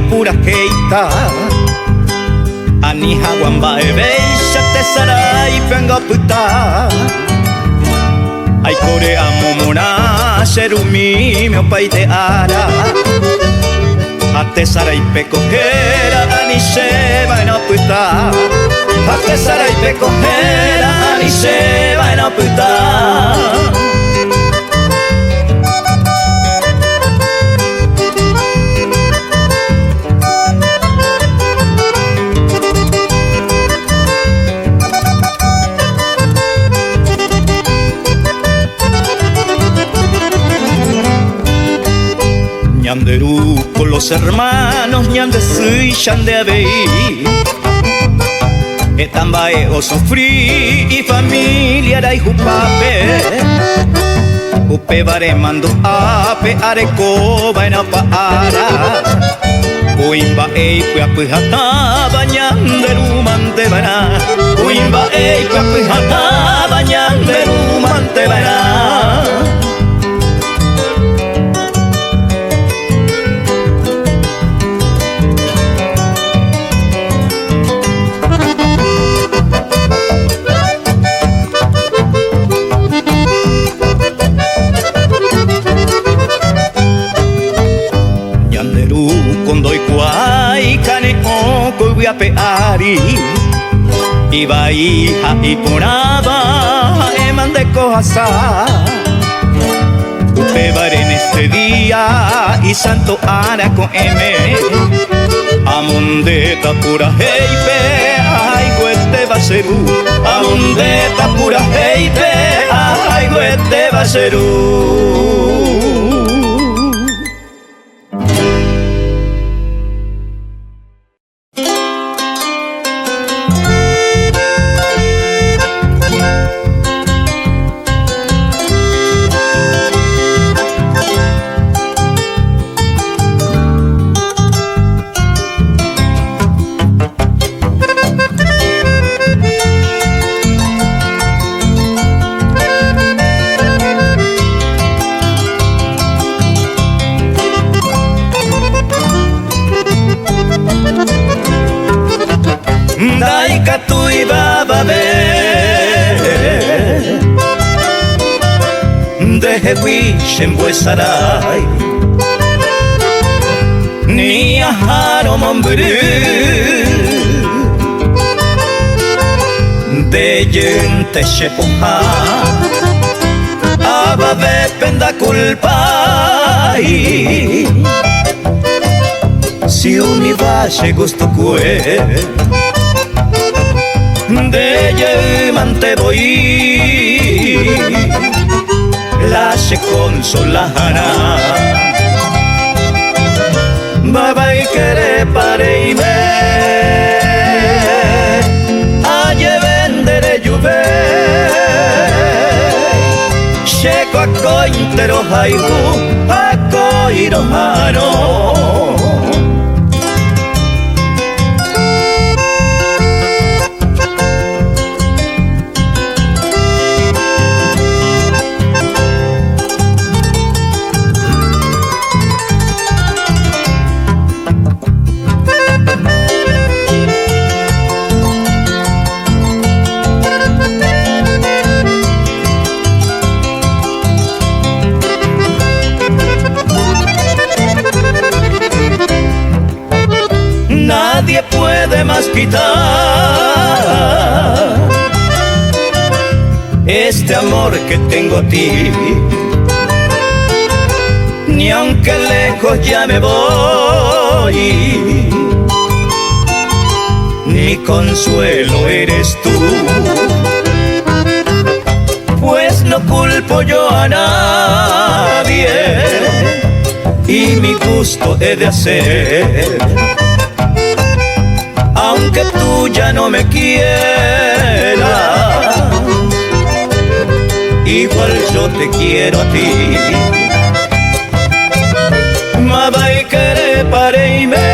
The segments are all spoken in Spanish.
pura keita Ani hawan bae beisha te sarai penga puta Ai kore amomona serumi me opai te ara Ate sarai pekojera ani sheba no puta Ate sarai pekojera ani sheba no puta Ñanderu con los hermanos, ñande sui, ñande abei Etambae o sufrí y familia era jupape Upe bare mando ape areco vaina paara Uimba ei puapujata bañanderu mante vana Uimba ei puapujata bañanderu mante vana Peari Iba hija y poraba eman de coasa Upebar en este día y santo ara con M Amondeta pura heipe ay guete baseru Amondeta pura heipe ay guete baseru Sarai Ni aharo momburu De yente shepoha Ababe penda culpai Si univache gusto cue De yemante voy Lasce consolana Baba y quere pare y me Aye vendere juve Checo a cointero haigu A coiro haro Nadie puede más quitar este amor que tengo a ti, ni aunque lejos ya me voy, mi consuelo eres tú, pues no culpo yo a nadie y mi gusto he de hacer. Aunque tú ya no me quieras, igual yo te quiero a ti. Ma vai quere pare y me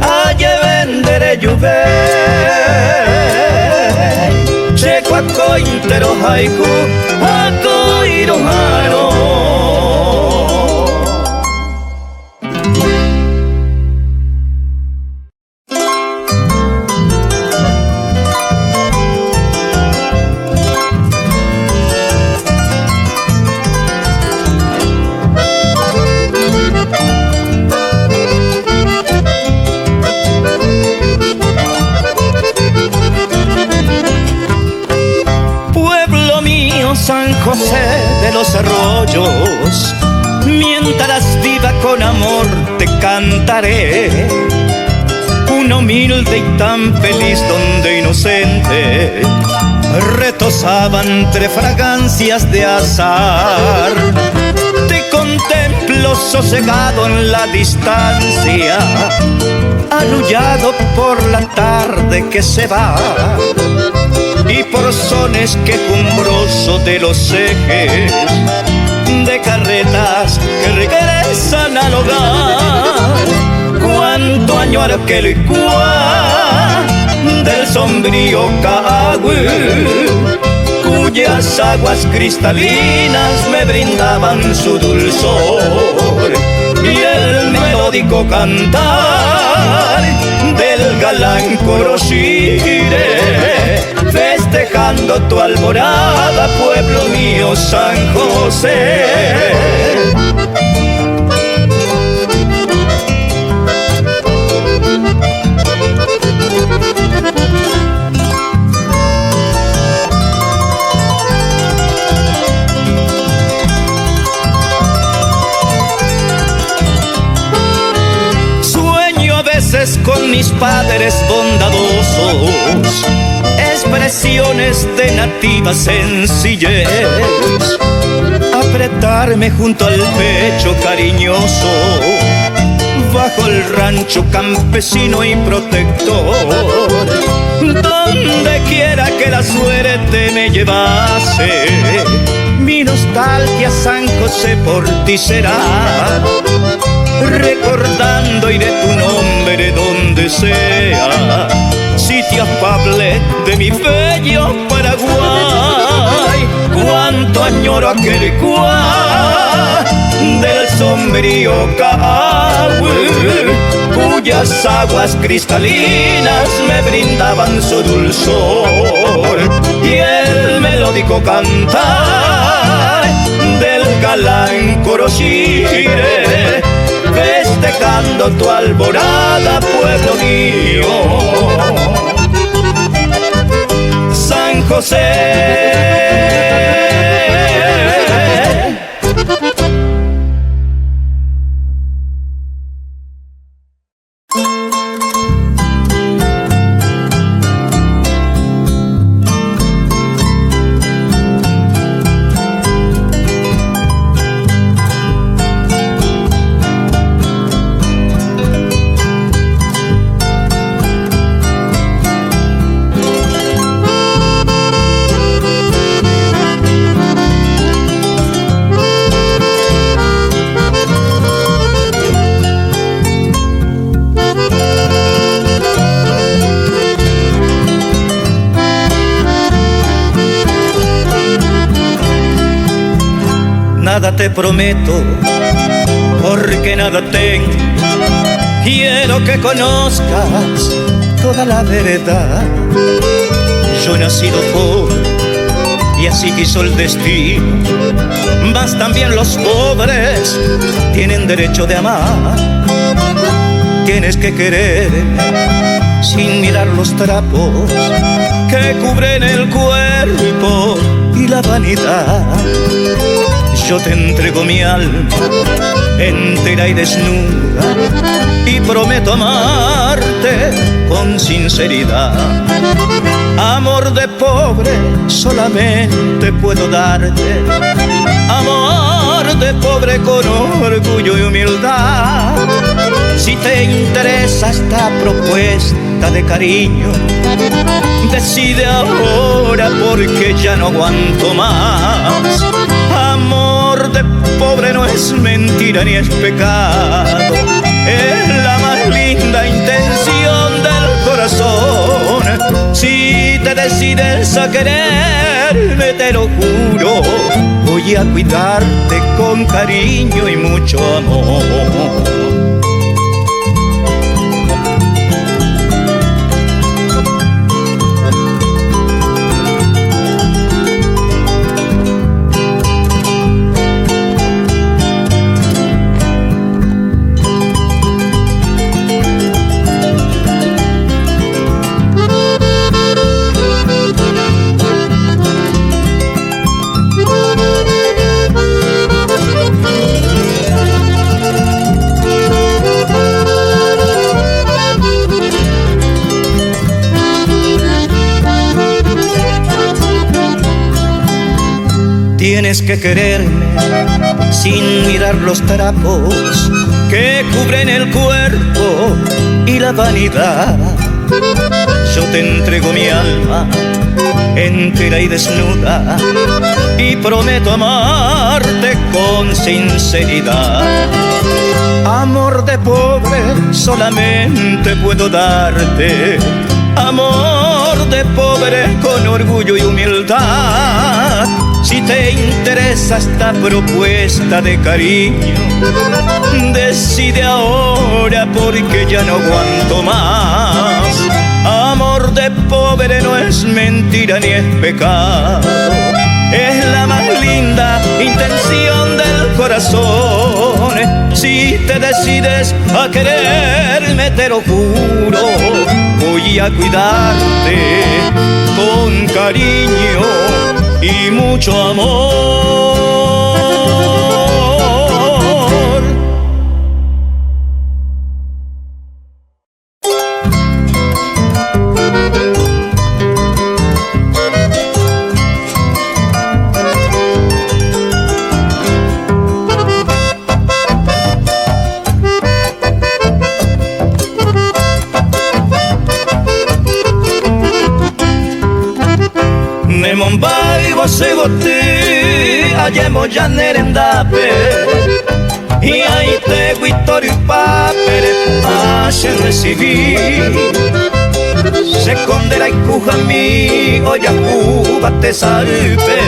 aye vendere juve checo a cointero haiku a coiro haro. José de los Arroyos, mientras viva con amor te cantaré. Un humilde y tan feliz donde inocente retosaba entre fragancias de azar. Te contemplo sosegado en la distancia, arrullado por la tarde que se va, y por sones quejumbrosos de los ejes de carretas que regresan al hogar. Cuánto añoro aquel cuá del sombrío Caagüe, cuyas aguas cristalinas me brindaban su dulzor, y el melódico cantar del galán Coroshire, festejando tu alborada, pueblo mío San José. Con mis padres bondadosos, expresiones de nativa sencillez, apretarme junto al pecho cariñoso, bajo el rancho campesino y protector. Donde quiera que la suerte me llevase, mi nostalgia San José por ti será, recordando iré tu nombre donde sea, sitio afable de mi bello Paraguay. Cuánto añoro aquel cuá del sombrío Caagüe, cuyas aguas cristalinas me brindaban su dulzor, y el melódico cantar del galán Coroshire, festejando tu alborada, pueblo mío San José. Nada te prometo, porque nada tengo. Quiero que conozcas toda la verdad. Yo he nacido pobre y así quiso el destino, mas también los pobres tienen derecho de amar. Tienes que querer sin mirar los trapos que cubren el cuerpo y la vanidad. Yo te entrego mi alma entera y desnuda, y prometo amarte con sinceridad. Amor de pobre solamente puedo darte, amor de pobre con orgullo y humildad. Si te interesa esta propuesta de cariño, decide ahora porque ya no aguanto más. Amor de pobre no es mentira ni es pecado, es la más linda intención del corazón. Si te decides a quererme, te lo juro, voy a cuidarte con cariño y mucho amor. Tienes que quererme sin mirar los trapos que cubren el cuerpo y la vanidad. Yo te entrego mi alma entera y desnuda y prometo amarte con sinceridad. Amor de pobre solamente puedo darte, amor de pobre con orgullo y humildad. Si te interesa esta propuesta de cariño, decide ahora porque ya no aguanto más. Amor de pobre no es mentira ni es pecado, es la más linda intención del corazón. Si te decides a quererme, te lo juro, voy a cuidarte con cariño y mucho amor. Mumbai você gote ayemo janerendape y ahí te guitorio papere ashe recibí se condera y cuja mi oya cuba te salpe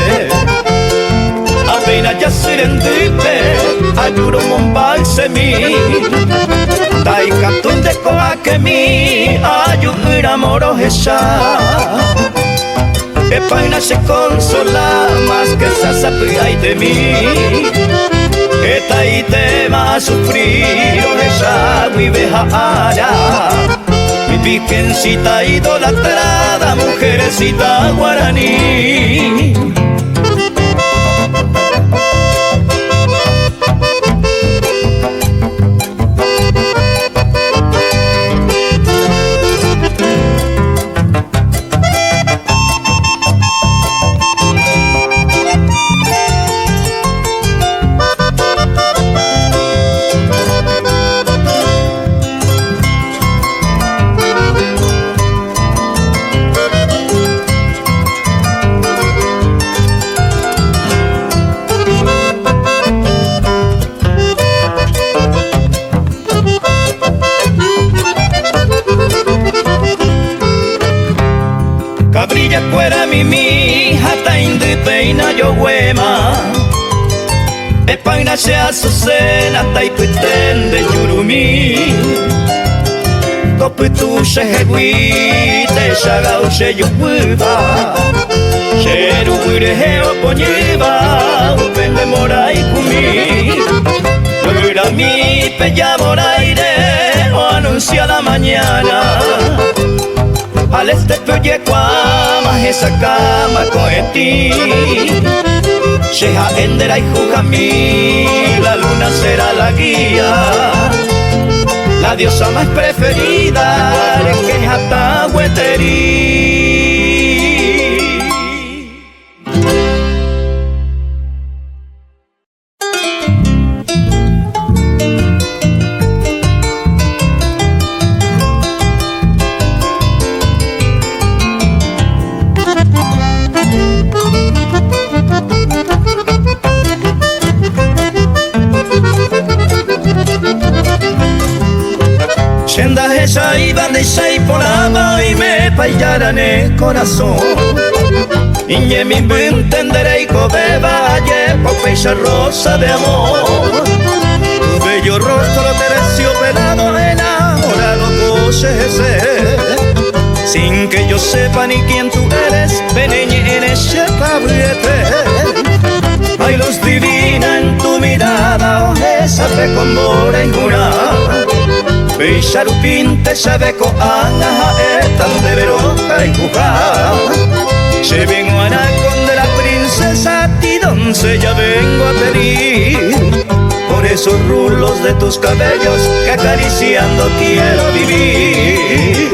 apenas ya sirendipe ayuro Mumbai se mi taikatun de coa que mi ayura moro esa. Epaina se consola más que se sabe de mí. Esta y te va a sufrir esa vivejara. Mi virgencita idolatrada, mujercita guaraní. Cabrilla fuera mi hata indi peina yo huema Epaina se azucena taipitende yurumi Topitu se heguite shagau se yupuba Sheru wireheo poñiba upende morai kumi Lura mi peya moraire o anuncia la mañana al este proyectuama esa cama coeti Sheha endera y jujami la luna será la guía la diosa más preferida que jata hueteri. Shenda esa iba de seis por ama y me payaran el corazón. Iñe mi entenderé y cobeba ayer por pecha rosa de amor. Tu bello rostro terciopelado enamorado posee. Sin que yo sepa ni quién tú eres, peneñe en ese cabriete. Hay luz divina en tu mirada, o esa fe con mora y jurada. Bisharupinte sabeko anaha etan de veroca y cuja. Se vengo a con de la princesa, a ti doncella vengo a pedir. Por esos rulos de tus cabellos que acariciando quiero vivir.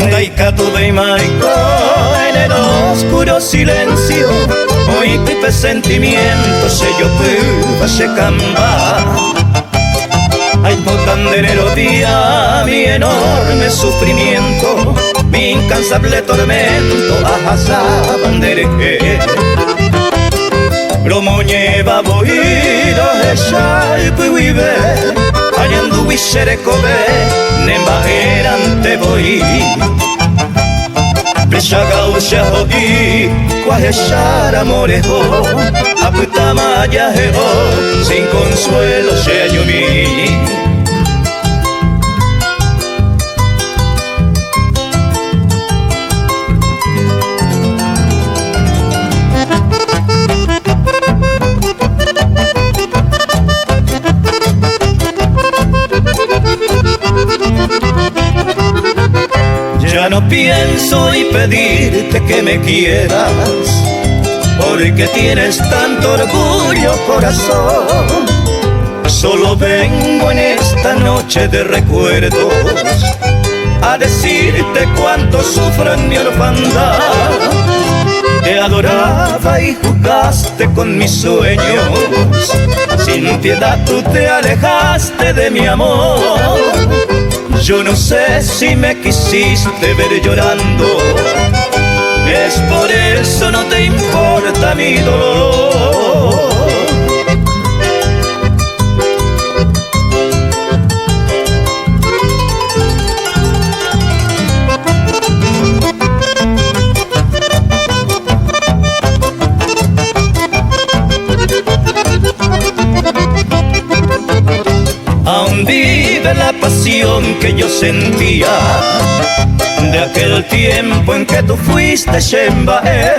Daikato de Maiko en el oscuro silencio, hoy tu sentimiento se yo pude se camba. Ay, potanderero día, mi enorme sufrimiento, mi incansable tormento, ajasa bandereje. Bromoñeva boiro eshai puibe, ayandu wishere kobe, nemba erante boi. Preshagao shahoi, kwaheshara morejo, aputama yaheo, sin consuelo se ayumi. Ya no pienso y pedirte que me quieras, porque tienes tanto orgullo, corazón. Solo vengo en esta noche de recuerdos a decirte cuánto sufro en mi orfandad. Te adoraba y jugaste con mis sueños, sin piedad tú te alejaste de mi amor. Yo no sé si me quisiste ver llorando, es por eso no te importa mi dolor. Aún vive la pasión que yo sentía de aquel tiempo en que tú fuiste Shembae.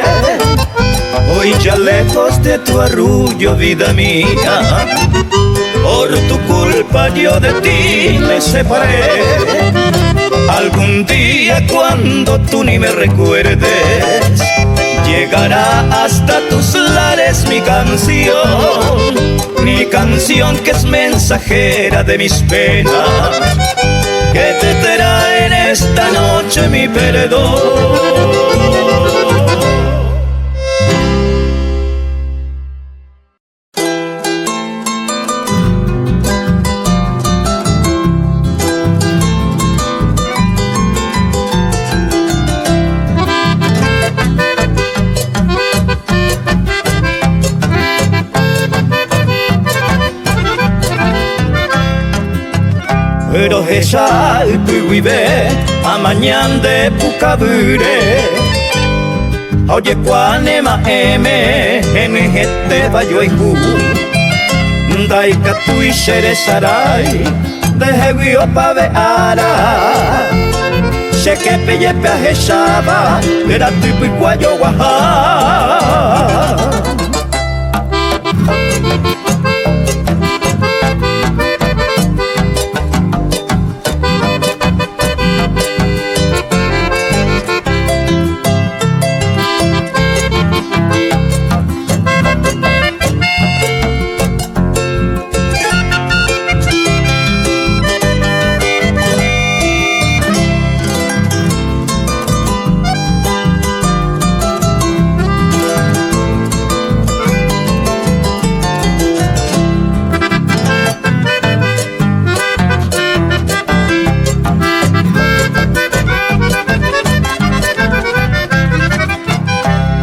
Hoy ya lejos de tu arrullo, vida mía, por tu culpa yo de ti me separé. Algún día cuando tú ni me recuerdes, llegará hasta tus lares mi canción que es mensajera de mis penas, que te trae en esta noche mi perdón. Pero ella vive a mañana de Pucabure. Oye, cuanema en este bayo y ju. Daika tu y Sheresarai, de Heguio Paveara. Se que pille peajeshaba, era tipo y cuayo guajá.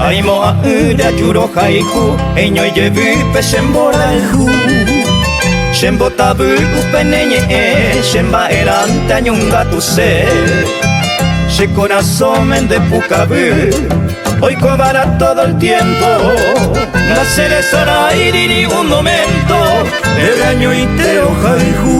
Ay moa ura juro haiku, eño yevi peshembora elhu. Shembotabu upenenye, shemba erante añunga tu ser. She corazón de Pucabú, hoy cobará todo el tiempo. No seré sarairi ni un momento, el año y te haiku.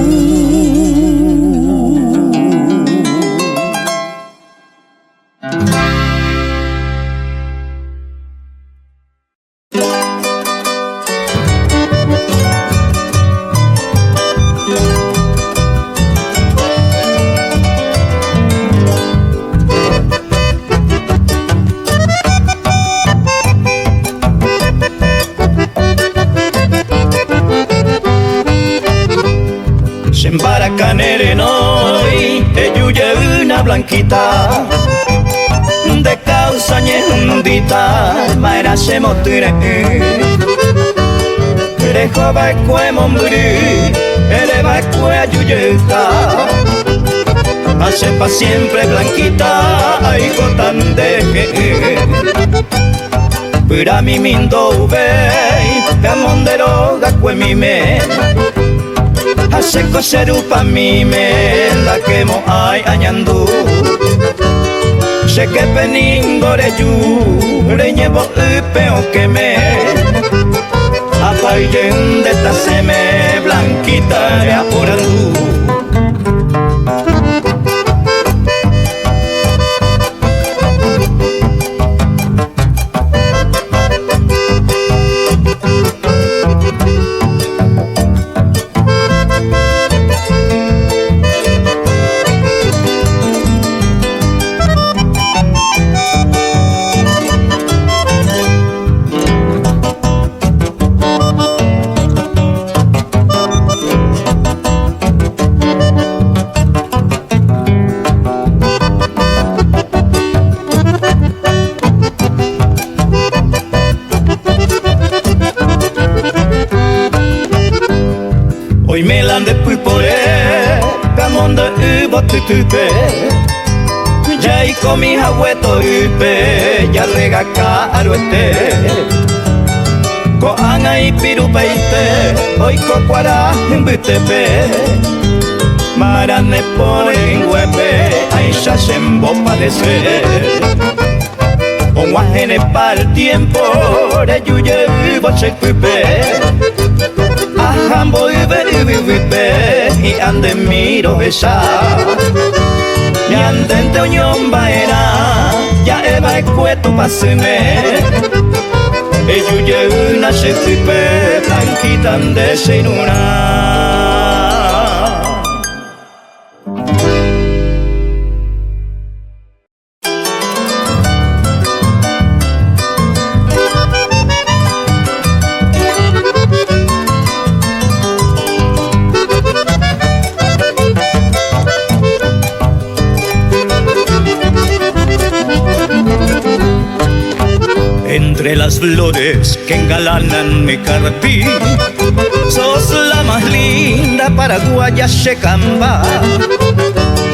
blanquita de causa ñendita maera se motire dejo va cue mombri ele va cue ayuyeta hace pa siempre blanquita ay cotan deje pura mi mindo vei camondero ga cue mi me hace coseru pa mi me la quemo ay añandu se que peningore yu re llevo peo que me apayen de esta seme blanquita de aporandú. Hoy me la de pulpore, camonda uva tutupe, ya y con mi abueto upe, ya rega caruete, coanga y pirupeite, hoy cocuara en butepe, marane por en huepe, ahí ya se embopa de ser. Un guajene para el tiempo, de yuye uva se pupe. Jambo y ande miro esa y andente unión baera ya eva cueto paseme y yo una se flipe blanquita ande sin una. Entre las flores que engalanan mi carpí, sos la más linda paraguaya checamba.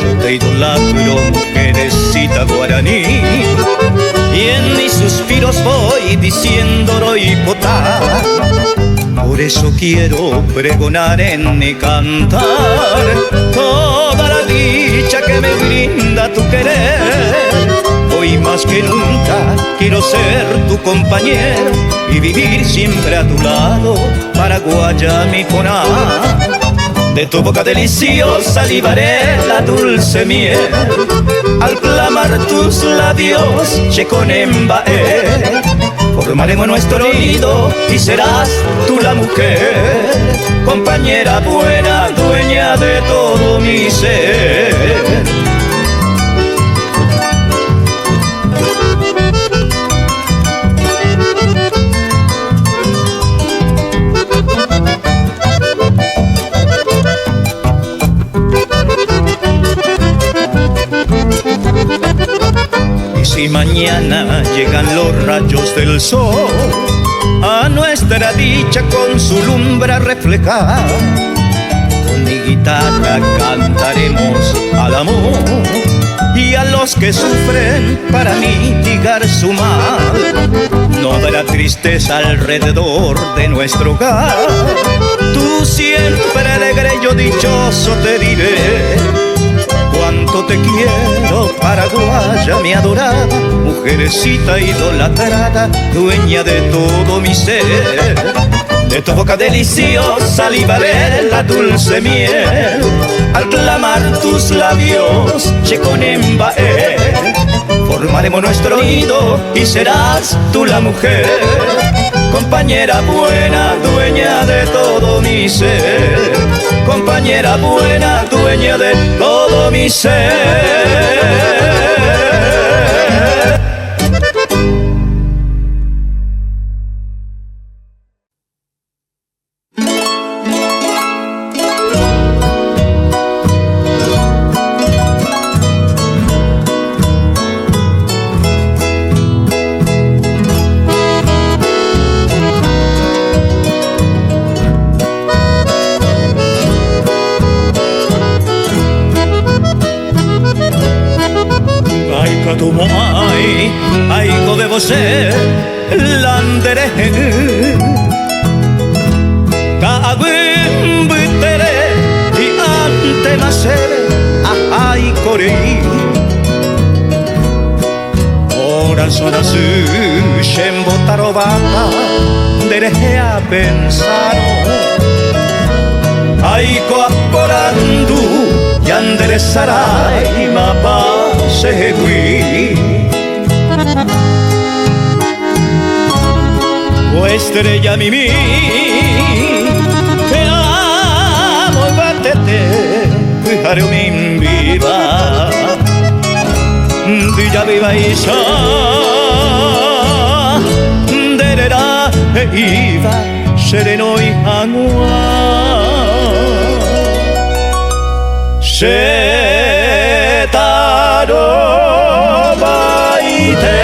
Yo te idolatro, mujerecita guaraní, y en mis suspiros voy diciendo roipotá. Por eso quiero pregonar en mi cantar toda la dicha que me brinda tu querer. Hoy más que nunca quiero ser tu compañero y vivir siempre a tu lado, paraguaya mi coná. De tu boca deliciosa salivaré la dulce miel, al clamar tus labios checonembae. Formaremos nuestro nido y serás tú la mujer, compañera buena, dueña de todo mi ser. Si mañana llegan los rayos del sol a nuestra dicha con su lumbre a reflejar, con mi guitarra cantaremos al amor y a los que sufren para mitigar su mal. No habrá tristeza alrededor de nuestro hogar, tú siempre alegre, yo dichoso te diré. Cuánto te quiero, paraguaya mi adorada, mujerecita idolatrada, dueña de todo mi ser. De tu boca deliciosa salivaré la dulce miel, al clamar tus labios checonembae. Formaremos nuestro nido y serás tú la mujer, compañera buena, dueña de todo mi ser, compañera buena, dueña de todo mi ser. かとも愛子でvocê landeré Kabumbutere di ante masere ai corei Ora sono su scembo tarovata delle a pensaro Aiko apporandu yandere sarai ma pa segui O estrella mimi te amo battete Hareu min viva Dilla viva isa Derera e iva sereno y agua Setaro baite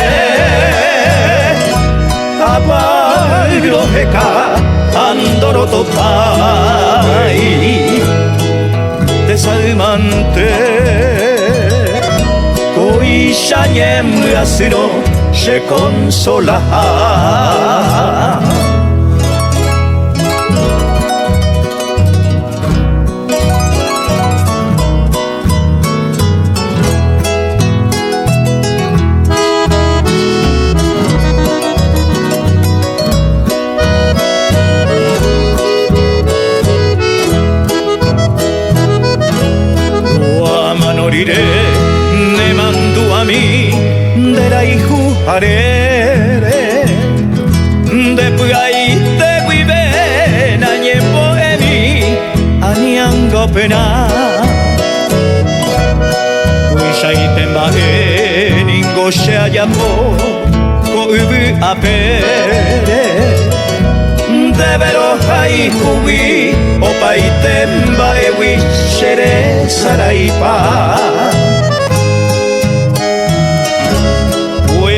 Abairo heka andoro to pai Desalmante Koisha niemu asiro se consola Ne mandu a mí de la hijo harere de puai de vive na niembo emi aniango pena Kuisha itemba e ningo se ayamo ko ubu apere de vero hai hubi opa itemba e wishere saraipa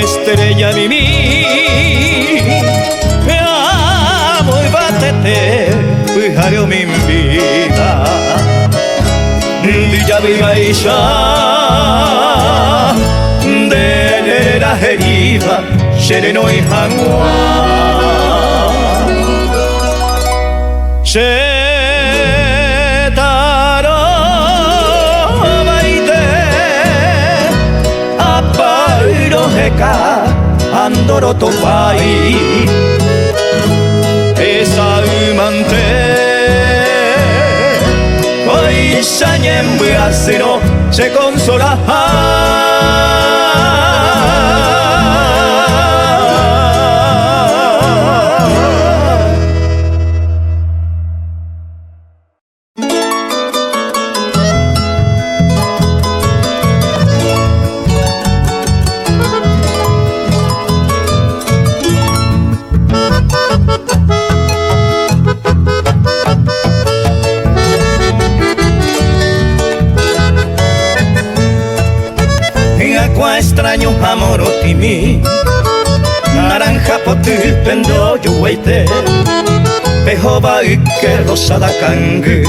Estrella mimi Te amo y bátete Pujareo min vida Dilla viva isha De la heriva Sereno y hangua Setaro baite Apairo heka Andoro to pai Esa umante Koisha niembu asiro se consola Extraño amor otimi Naranja potu pendo yuweite Pejoba uke rosada kangu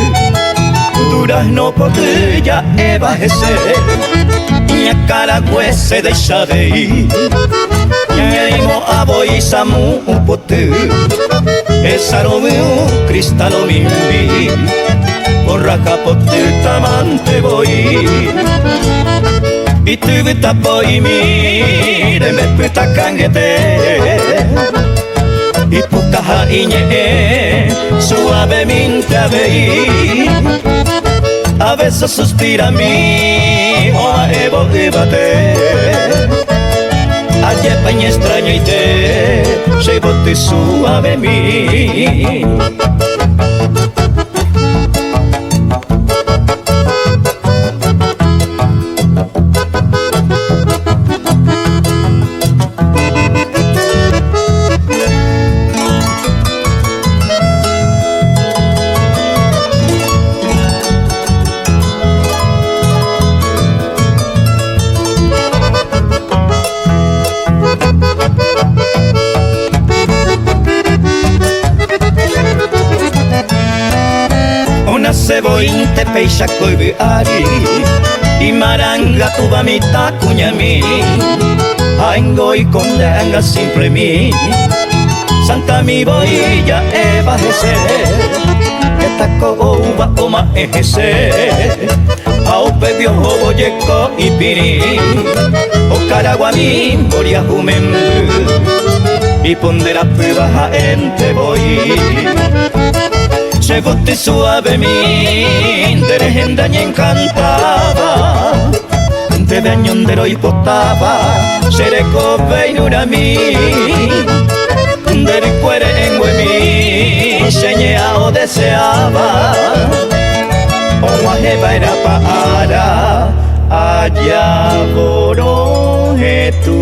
Durazno potu ya eba hese Ñacaragüese deixa de ir Ñaimo aboisamu potu Esaromu cristalo mimbi Borraca potu tamante voy Y tu tapo y mire me puta cangete Y pucaja iñe suavemente a veí A veces suspira mi o a evo y bate Ayer paña extraña y te se bote suave mi Sebo inte peisa koivu ari Imaranga tu mamita kunyami Aingo y condanga siempre mi Santa mi boya eva jese Etako uva oma ejese Aupe dio boyeko y piri Okaraguami boria humembu Y pondera baja ente voy Seguti suave mi Derejenda y encantaba Te veñondero y potaba Sereko veinura mi Del cuere en mi Señea o deseaba O ajeba era para Allá boroje tu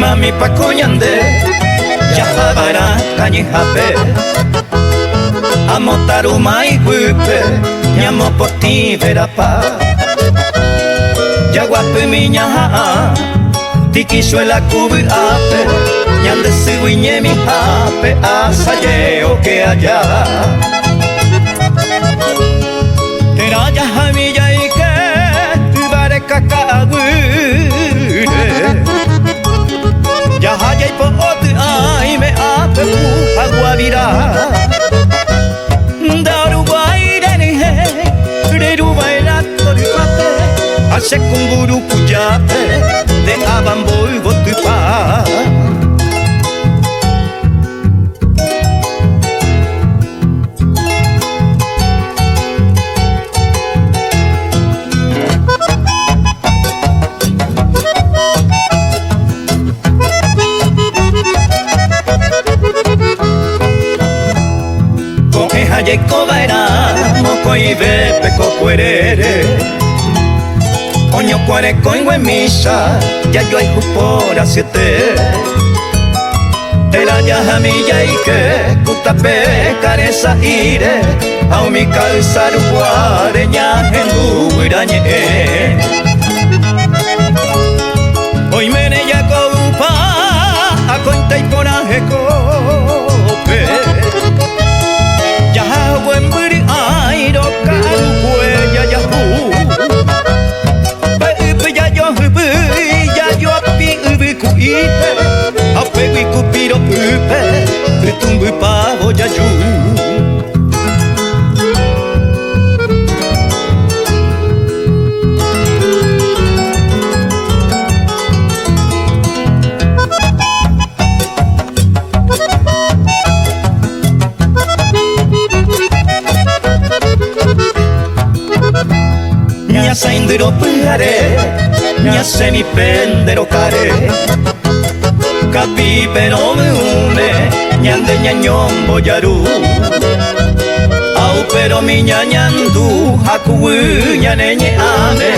Mami pakuñande Yajabara kañijape Amo taruma y guipe Ñamo por ti verapa Yaguape miñaja Tikisuela kubi ape Ñande siwiñe mi ape Asayeo que allá Teraya jamilla y que Tubare kakaguire Yahaya y pote ay me apepu aguavira Darubai denihe Derubai la toripate Hace kumburu kuyate De abamboy gotupa Yeko baira, moko y bepe cocuerere Oño cuare coingue misa, ya yo hay jupora siete Tera ya jamilla y que, cutape careza ire Au mi calzar guareña en guirañe Hoy mene ya copa, a conta y coraje cope Buen buri airo karu huella ya hu Pe ya yo api ubi kuipe Ape wi kupiro upe Tumbu pavo ya yu Saindiro pare, nya semi pendero care Capi pero me une, ñande ñañombo yaru Au pero mi ñañandu, haku ñaneñe ame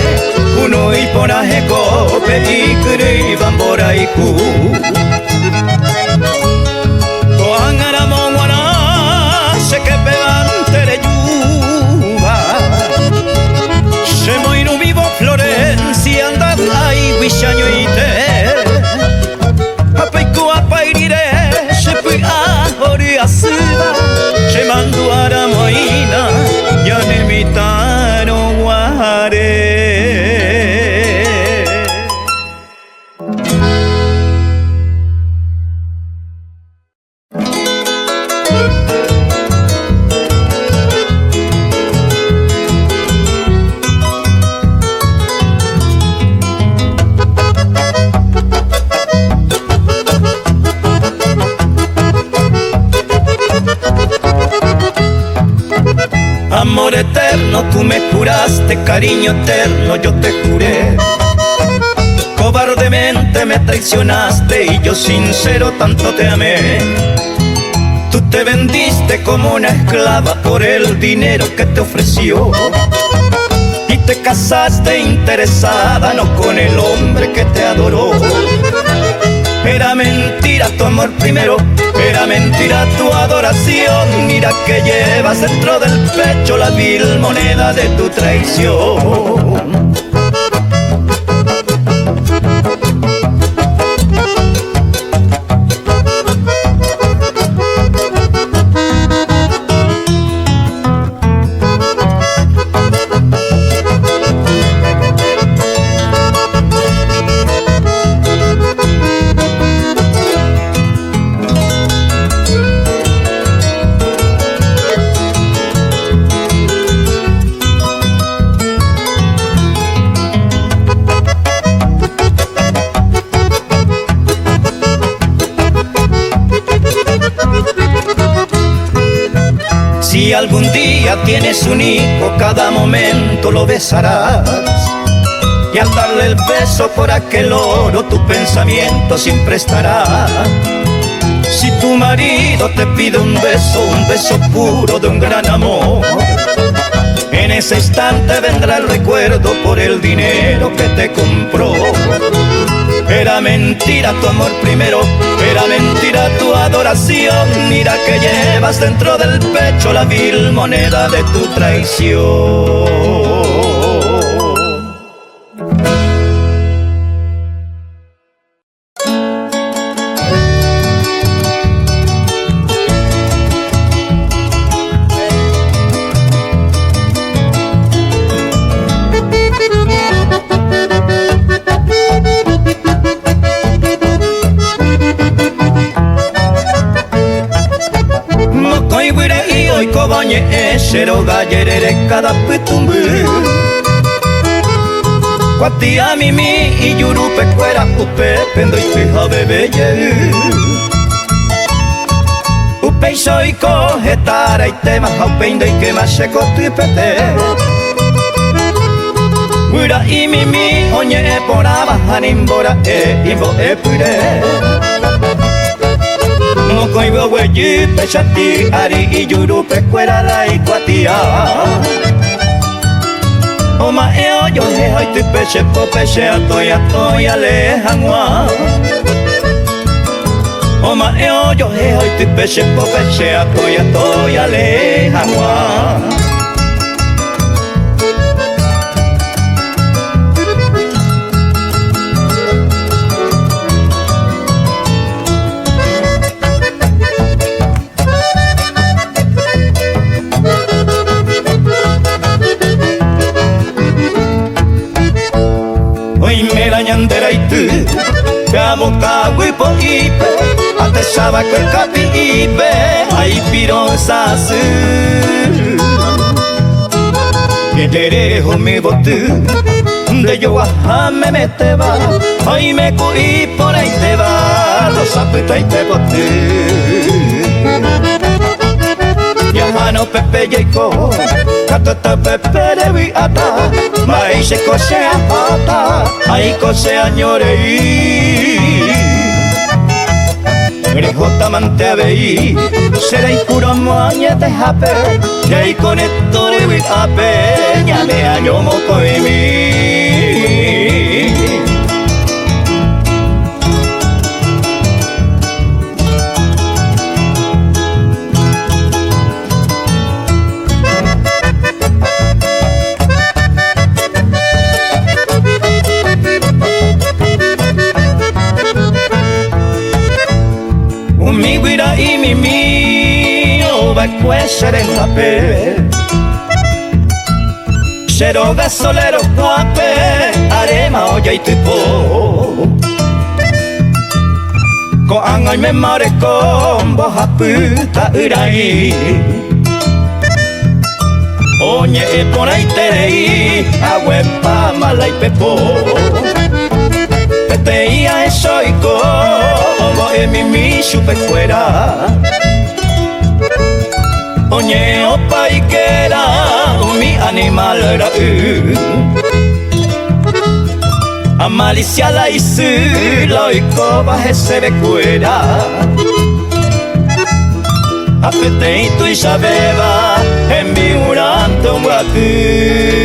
Kuno y poraje kope y kuri bambora y ku Koangara mongwana, se que pegantere yuba Se moinu vivo Florencia andad ay wishaño ite Apaiku apairire se fui a hori asuba Se mandu ara moina ya ne mitano guare Amor eterno, tú me juraste, cariño eterno, yo te juré. Cobardemente me traicionaste y yo sincero tanto te amé. Tú te vendiste como una esclava por el dinero que te ofreció. Y te casaste interesada, no con el hombre que te adoró. Era mentira tu amor primero, era mentira tu adoración. Mira que llevas dentro del pecho la vil moneda de tu traición. Si algún día tienes un hijo, cada momento lo besarás. Y al darle el beso por aquel oro, tu pensamiento siempre estará. Si tu marido te pide un beso puro de un gran amor, en ese instante vendrá el recuerdo por el dinero que te compró. Era mentira tu amor primero, era mentira tu adoración. Mira que llevas dentro del pecho la vil moneda de tu traición. Kobañe eshero gallerere cada pitumbu Kuatia mimi iyurupe kuera upe pendo ikuiha bebeye Upe isoiko hetara itema haupeindo ikemasheko tuipete Ura imimi onye eporaba hanimbora imbo epure Mokoi weyi pechati ari iyurupe kuera lai kuatia Oma eo yo he hoi tu peche po peche atoya le hangwa Oma eo yo he hoi tu peche po peche atoya le hangwa Ñandera y tú, Cabo Caguipo Ipe, Atesaba Cuecapi Ipe, Ay Pironzas, Querejo mi botu, de yo a me meteba, Ay me cuí por ahí te va, los apeta y te botu. Yahano Pepe Yeiko, Katata Pepe de Viata, Maishe Kosea Ata, Aikose Añorei. Rejota Mantebei, Serei Puro Moañete Jape, Yai Conectore Viape, Yame Ayomo Koimi. Y mi mío va a cuecer en la pe Cero gasolero guape Arema olla y tipo Ko angai me mare kombo haputa urai Oñe e porai terei Aguepa malai pepo Peteia e soiko mi mi chupe fuera Oñe opa y quera mi animal era A malicia la isu loiko baje se ve cuera A peteito y chabeba en mi uranto muatu